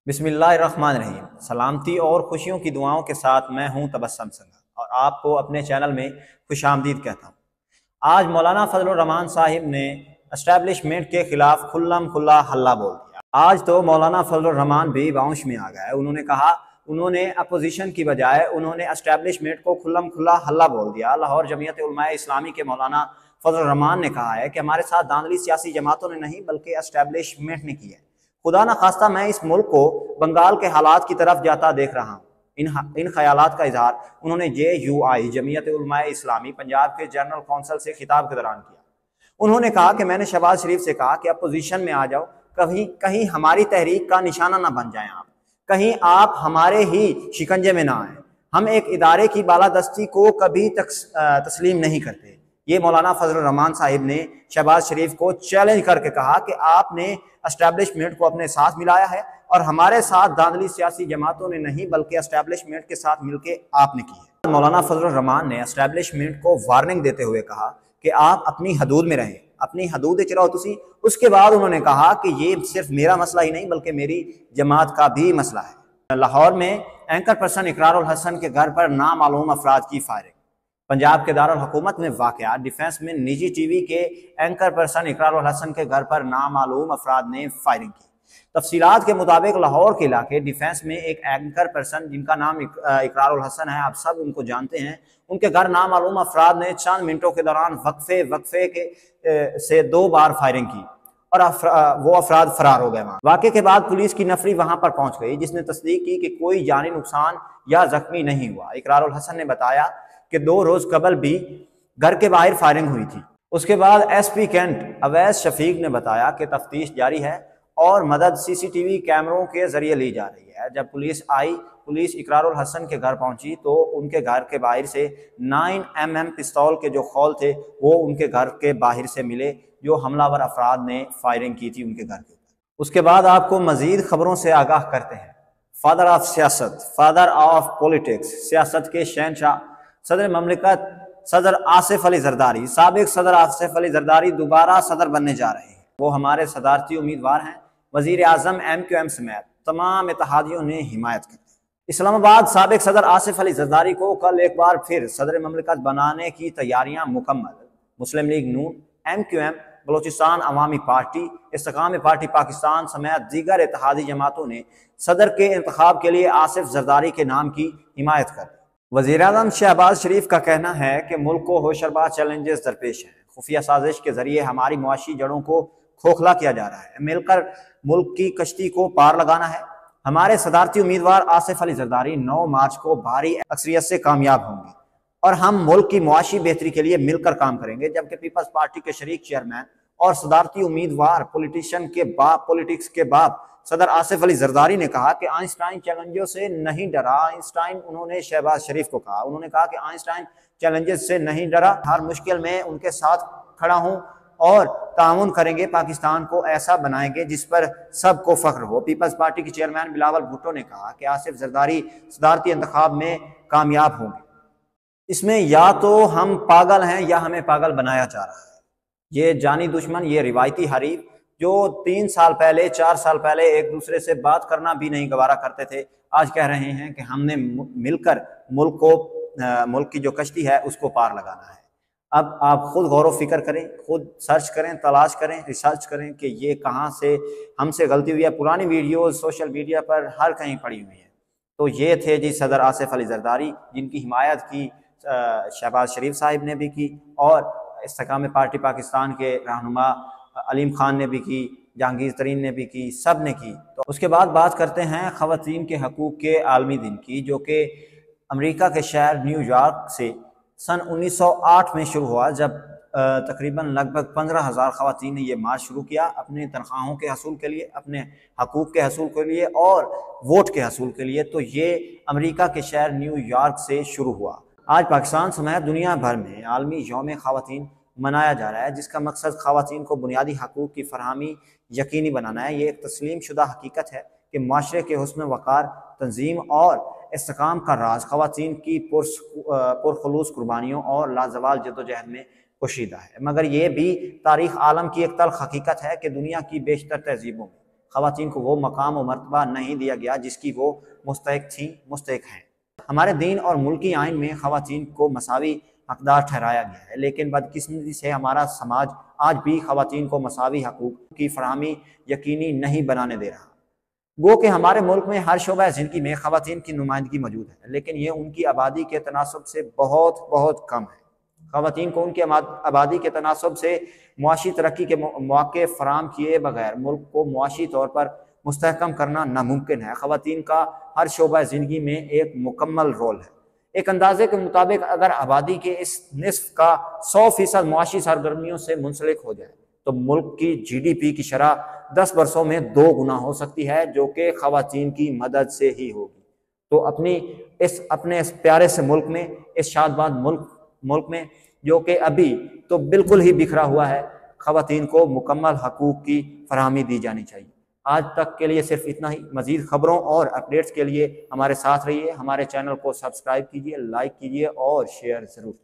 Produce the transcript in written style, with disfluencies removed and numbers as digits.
बिस्मिल्लाहिर्रहमानिर्रहीम। सलामती और खुशियों की दुआओं के साथ मैं हूं तबस्सुम संगा और आपको अपने चैनल में खुशामदीद कहता हूं। आज मौलाना फजलुर रहमान साहिब ने एस्टेब्लिशमेंट के खिलाफ खुल्लम खुल्ला हल्ला बोल दिया। आज तो मौलाना फजलुर रहमान भी वाउंश में आ गए। उन्होंने कहा, उन्होंने अपोजिशन की बजाय उन्होंने एस्टेब्लिशमेंट को खुल्लम खुल्ला हल्ला बोल दिया। लाहौर जमीयत उलमा इस्लामी के मौलाना फजलुर रहमान ने कहा है कि हमारे साथ धांधली सियासी जमातों ने नहीं बल्कि एस्टेब्लिशमेंट ने की है। खुदा न खास्ता मैं इस मुल्क को बंगाल के हालात की तरफ जाता देख रहा हूँ। इन ख्यालात का इजहार उन्होंने JUI जमीयत उलमा इस्लामी पंजाब के जनरल कौंसल से खिताब के दौरान किया। उन्होंने कहा कि मैंने शहबाज शरीफ से कहा कि अपोजिशन में आ जाओ, कहीं कहीं हमारी तहरीक का निशाना ना बन जाए आप, कहीं आप हमारे ही शिकंजे में ना आए। हम एक इदारे की बालादस्ती को कभी तस्लीम नहीं करते। ये मौलाना फजलुर रहमान साहिब ने शहबाज शरीफ को चैलेंज करके कहा कि आपने एस्टेब्लिशमेंट को अपने साथ मिलाया है और हमारे साथ धांधली सियासी जमातों ने नहीं बल्कि एस्टेब्लिशमेंट के साथ मिलकर आपने की है। मौलाना फजलुर रहमान ने एस्टेब्लिशमेंट को वार्निंग देते हुए कहा कि आप अपनी हदूद में रहें, अपनी हदूद चलाओ तुसी। उसके बाद उन्होंने कहा कि ये सिर्फ मेरा मसला ही नहीं बल्कि मेरी जमात का भी मसला है। लाहौर में एंकर पर्सन इकरारुल हसन के घर पर नामालूम अफराद की फायरिंग। पंजाब के दारुल हुकूमत में वाक़या डिफेंस में निजी टीवी के एंकर पर्सन इकरारुल हसन के घर पर नामालूम अफराद ने फायरिंग की। तफसीलात के मुताबिक लाहौर के इलाके डिफेंस में एक एंकर पर्सन जिनका नाम इकरारुल हसन है, आप सब उनको जानते हैं, उनके घर नामालूम अफराद ने चंद मिनटों के दौरान वक्फे के से 2 बार फायरिंग की और वो अफराद फरार हो गए। वाक़े के बाद पुलिस की नफरी वहां पर पहुंच गई जिसने तस्दीक की कि कोई जानी नुकसान या जख्मी नहीं हुआ। इकरारुल हसन ने बताया कि 2 रोज कबल भी घर के बाहर फायरिंग हुई थी। उसके बाद SP कैंट अवैस शफीक ने बताया कि तफ्तीश जारी है और मदद CCTV कैमरों के जरिए ली जा रही है। जब पुलिस इकरारुल हसन के घर पहुंची तो उनके घर के बाहर से 9mm पिस्तौल के जो खौल थे वो उनके घर के बाहर से मिले, जो हमलावर अफराद ने फायरिंग की थी उनके घर के ऊपर। उसके बाद आपको मजीद खबरों से आगाह करते हैं। फादर ऑफ सियासत, फादर ऑफ पॉलिटिक्स, सियासत के शहनशाह सदर ममलिकत सदर आसिफ अली जरदारी, साबिक सदर आसिफ अली जरदारी दोबारा सदर बनने जा रहे हैं। वो हमारे सदारती उम्मीदवार हैं। वजीर आजम MQM समेत तमाम इत्तेहादियों ने हिमायत की। इस्लामाबाद साबिक सदर आसिफ अली जरदारी को कल एक बार फिर सदर ममलिकत बनाने की तैयारियां मुकम्मल। मुस्लिम लीग नून, MQM, बलोचिस्तान अवामी पार्टी, इस्तेकाम पार्टी पाकिस्तान समेत दीगर इत्तेहादी जमातों ने सदर के इंतखाब के लिए आसिफ जरदारी के नाम की हिमायत कर दी। वज़ीर आज़म शहबाज शरीफ का कहना है कि मुल्क को होशरबा चैलेंजेस दरपेश हैं। खुफिया साजिश के जरिए हमारी मुआशी जड़ों को खोखला किया जा रहा है। मिलकर मुल्क की कश्ती को पार लगाना है। हमारे सदारती उम्मीदवार आसिफ अली जरदारी 9 मार्च को भारी अक्सरियत से कामयाब होंगे और हम मुल्क की मुआशी बेहतरी के लिए मिलकर काम करेंगे। जबकि पीपल्स पार्टी के शरीक चेयरमैन और सदारती उम्मीदवार पॉलिटिक्स के बाप सदर आसिफ अली जरदारी ने कहा कि आइंस्टाइन चैलेंजों से नहीं डरा। उन्होंने शहबाज शरीफ को कहा, उन्होंने कहा कि आइंस्टाइन चैलेंजेस से नहीं डरा, हर मुश्किल में उनके साथ खड़ा हूं और ताउन करेंगे, पाकिस्तान को ऐसा बनाएंगे जिस पर सबको फख्र हो। पीपल्स पार्टी के चेयरमैन बिलावल भुट्टो ने कहा कि आसिफ जरदारी सदारती इंतखाब में कामयाब होंगे। इसमें या तो हम पागल हैं या हमें पागल बनाया जा रहा है। ये जानी दुश्मन, ये रिवायती हरीफ जो 3 साल पहले 4 साल पहले एक दूसरे से बात करना भी नहीं गवारा करते थे, आज कह रहे हैं कि हमने मिलकर मुल्क की जो कश्ती है उसको पार लगाना है। अब आप खुद गौर व फिक्र करें, खुद सर्च करें, तलाश करें, रिसर्च करें कि ये कहाँ से हमसे गलती हुई है। पुरानी वीडियोस सोशल मीडिया पर हर कहीं पड़ी हुई है। तो ये थे जी सदर आसिफ अली जरदारी, जिनकी हिमायत की शहबाज शरीफ साहिब ने भी की और इस्तेकाम पार्टी पाकिस्तान के रहनुमा अलीम खान ने भी की, जहांगीर तरीन ने भी की, सब ने की। तो उसके बाद बात करते हैं ख़वातीन के हकूक़ के आलमी दिन की, जो कि अमेरिका के शहर न्यूयॉर्क से सन 1908 में शुरू हुआ, जब तकरीबन लगभग 15,000 ख़वातीन ने यह मार्च शुरू किया अपने तनख्वाहों के हसूल के लिए, अपने हकूक़ के हसूल के लिए और वोट के हसूल के लिए। तो ये अमेरिका के शहर न्यूयॉर्क से शुरू हुआ। आज पाकिस्तान समेत दुनिया भर में आलमी यौम ख़वातीन मनाया जा रहा है, जिसका मकसद ख़वातीन को बुनियादी हकूक़ की फरहमी यकीनी बनाना है। ये एक तस्लीम शुदा हकीकत है कि माशरे के हुस्न वक़ार, तंजीम और इस्तेकाम का राज ख़वातीन की पुरखलूस कुर्बानियों और लाजवाल जद्दोजहद में पोशीदा है। मगर यह भी तारीख़ आलम की एक तल्ख़ हकीकत है कि दुनिया की बेशतर तहजीबों में ख़वातीन को वो मकाम और मर्तबा नहीं दिया गया जिसकी वो मुस्तहिक थी, मुस्तहिक हैं। हमारे दीन और मुल्की आइन में ख़वातीन को मसावी हकदार ठहराया गया है, लेकिन बदकिस्मती से हमारा समाज आज भी ख़वातीन को मसावी हकूक़ की फराहमी यकीनी नहीं बनाने दे रहा। गो कि हमारे मुल्क में हर शोबा ज़िंदगी में ख़वातीन की नुमाइंदगी मौजूद है, लेकिन ये उनकी आबादी के तनासब से बहुत बहुत कम है। ख़वातीन को उनकी आबादी के तनासब से मुआशी तरक्की के मौके फराम किए बगैर मुल्क को मुआशी तौर पर मुस्तहकम करना नामुमकिन है। ख़वातीन का हर शोबा ज़िंदगी में एक मुकम्मल रोल है। एक अंदाजे के मुताबिक अगर आबादी के इस निस्फ का 100% मुआशी सरगर्मियों से मुंसलिक हो जाए तो मुल्क की GDP की शरह 10 वर्षों में 2 गुना हो सकती है, जो कि ख़वातीन की मदद से ही होगी। तो अपने इस प्यारे से मुल्क में, इस शादबाद मुल्क में जो कि अभी तो बिल्कुल ही बिखरा हुआ है, ख़वातीन को मुकम्मल हकूक़ की फराहमी दी जानी चाहिए। आज तक के लिए सिर्फ इतना ही। मज़ीद ख़बरों और अपडेट्स के लिए हमारे साथ रहिए। हमारे चैनल को सब्सक्राइब कीजिए, लाइक कीजिए और शेयर ज़रूर।